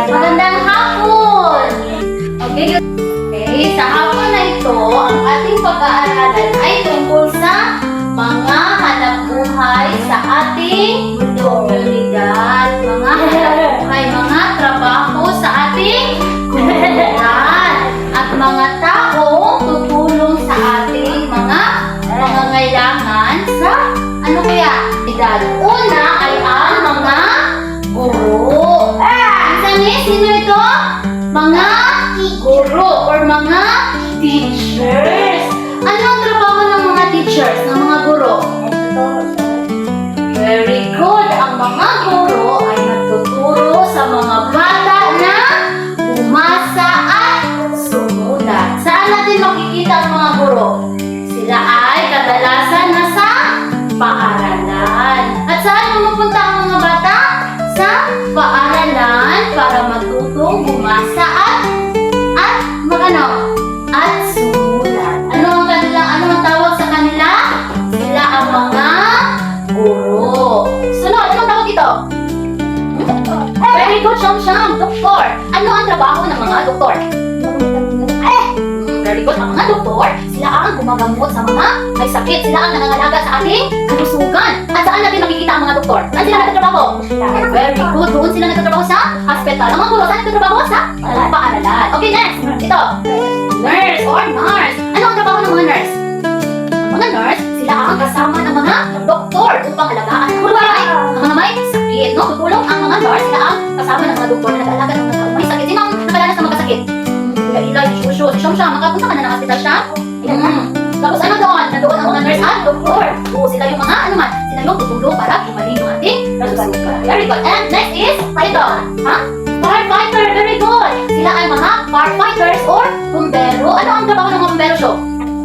Magandang hapon! Okay, sa hapon na ito, ang ating pag-aaralan ay tungkol sa mga hanapbuhay sa ating komunidad. Mga hanapbuhay, mga trabaho sa ating komunidad. At mga taong tutulong sa ating mga pangangailangan sa ano kaya? Una ay ang mga guro. Sino ito? Mga guro or mga teachers. Ano ang trabaho ng mga teachers, ng mga guro? Very good. Ang mga guro ay nagtuturo sa mga bata na bumasa at sumulat. Saan natin makikita ang mga guro? Sila ay kadalasan nasa paaralan. At saan pumupunta ang mga bata? Sa paaralan para matutong bumasa at sumulat. Ano ang tawag sa kanila? Sila ang mga guro. Sunod, anong tawag ito? Very good, Sham. Doktor. Ano ang trabaho ng mga doktor? Very good. Ang mga doktor, sila ang gumagamot sa mga may sakit. Sila ang nangangalaga sa ating kalusugan. At saan natin makikita ang mga doktor? Saan sila nagtatrabaho? Very good. Doon sila nagtatrabaho sa hospital. Ang mga guro, saan nagtatrabaho? Sa paaralan. Okay, next. Ito. Nurse or nurse. Ano ang trabaho ng mga nurse? Ang mga nurse, sila ang kasama ng mga doktor upang alagaan ang mga may sakit. No? Tutulong ang mga nurse, sila ang kasama ng mga doktor na nag-alaga ng mga may sakit. Sino ang nakalanas ng magkasakit? Ilay, Shushu, si Sham, makapunta ka na ng hospital siya? Tapos ano doon? Nandoon ang mga nurse at doktor. Oo, sila yung mga, sila yung tutulong para gumaling yung ating kalusugan. Very good. And next is, ito, firefighter. Very good. Sila ay mga firefighters or bumbero. Ano ang trabaho ng mga bumbero, Sho?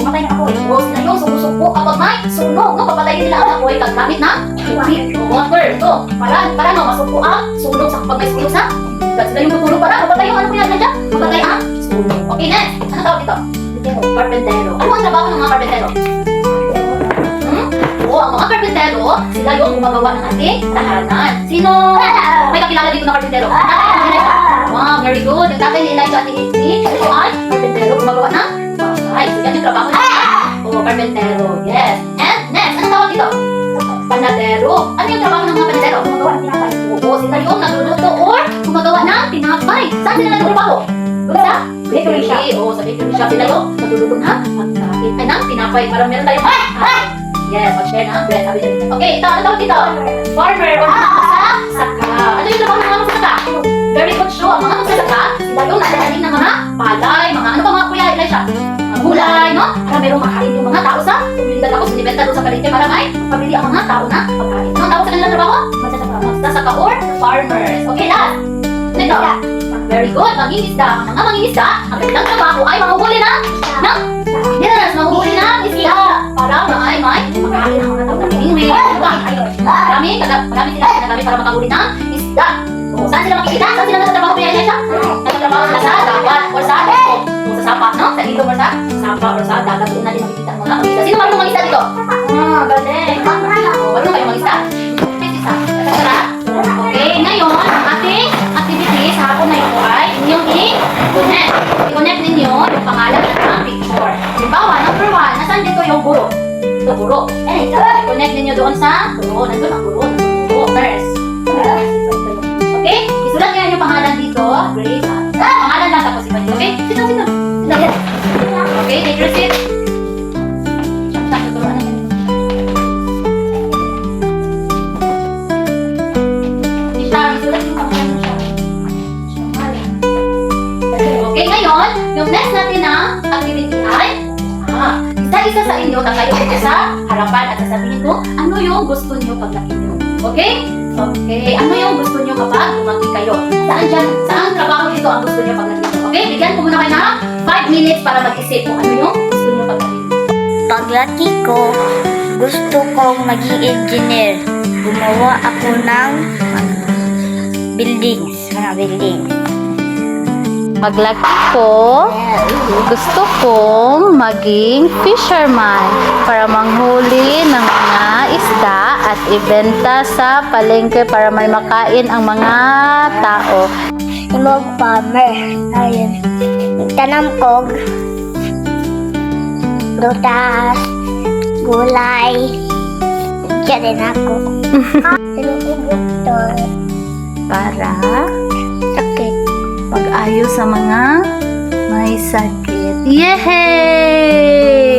Pumatay ng apoy. Oo, sila yung sumusuko kapag may sunog. No? Papatayin nila ang apoy gamit ng tubig. Water. So, para masuko ang sunog sa kapag may sunog sa sila yung tutulong para mapatay yung ano po yan dyan? Mapatay ang sunog. Okay, next. Ano tawag ito? Carpentero. Ano ang trabaho ng mga carpentero? Oo, ang mga carpentero, sila yung gumagawa ng ating tahanan. Sino? May kakilala dito na carpentero? Wow, very good. Yung tatay ni Elijah at ni ito ay carpentero, gumagawa ng bahay. So, yan yung trabaho ng mga carpentero. Yes. And next, ano tawag dito? Panadero. Ano yung trabaho ng mga panadero? Gumagawa ng tinapay. Oo, sila yung nagluluto or gumagawa ng tinapay. Saan sila nagtrabaho? Doon sa bakery shop. Oo, sa bakery shop sila yung nagluluto ng pagkain. Ay, ng tinapay. Parang meron tayong yes, mag-share ng bread. Okay, ito, ano tawag dito? Farmer or magsasaka. Ano yung trabaho ng mga magsasaka? Very good show. Ang mga magsasaka, sila yung nagdadaling ng mga palay, ano pa mga kuya, Elisha? Mga gulay, no? Para merong makain yung mga tao sa komunidad. Tapos binibenta doon sa palengke para may pabili ang mga tao na pagkain. Ano ang tawag sa kanilang trabaho? Magsasaka or farmers. Okay, last. Ito. Very good. Mangingisda. Ang mga mangingisda, ang kanilang trabaho ay manguhuli ng yes, manguhuli ng isda para may makain ang mga tao na piningwin. Marami sila ginagamit para makahuli ng isda. O, saan sila makikita? Saan sila nagtatrabaho kaya niya siya? Nagtatrabaho sila sa dagat or sa ilog. O, sa sapa, no? Sa ilog or sa sapa or sa dagat. Doon natin makikita ang mga mangisda. Sino marunong mangisda dito? Galing. Marunong kayo mangisda? Okay, ngayon, ang ating activity sa hapon na ito ay inyong i-connect. I-connect ninyo yung pangalan ng picture. Halimbawa, number 1, nasaan dito yung guro? Ito, guro. I-connect ninyo doon sa guro. Nandun ang guro. Nurse. Okay? Isulat niya yung pangalan dito. Grace. Pangalan lang tapos iba dito. Okay? Sino? Okay, take your seat. Tuturuan natin. Isulat yung pangalan mo siya. Okay, ngayon, yung next natin na activity ay isa-isa sa inyo, tatayo ko sa harapan at sasabihin ko ano yung gusto nyo paglaki nyo. Okay? Okay, ano yung gusto nyo kapag lumaki kayo? Saan trabaho dito ang gusto nyo paglaki nyo? Okay, bigyan ko muna kayo na 5 minutes para mag-isip kung ano yung gusto nyo paglaki nyo. Paglaki ko, gusto kong maging engineer. Gumawa ako ng mga buildings. Paglaki ko, gusto kong maging fisherman para manghuli ng mga isda at ibenta sa palengke para may makain ang mga tao. imog farmer. Ayun. Tanam kog prutas, gulay. Diyan din ako. Tanong kog doktor. Para Sakit. pag-ayos sa mga may sakit. Yay!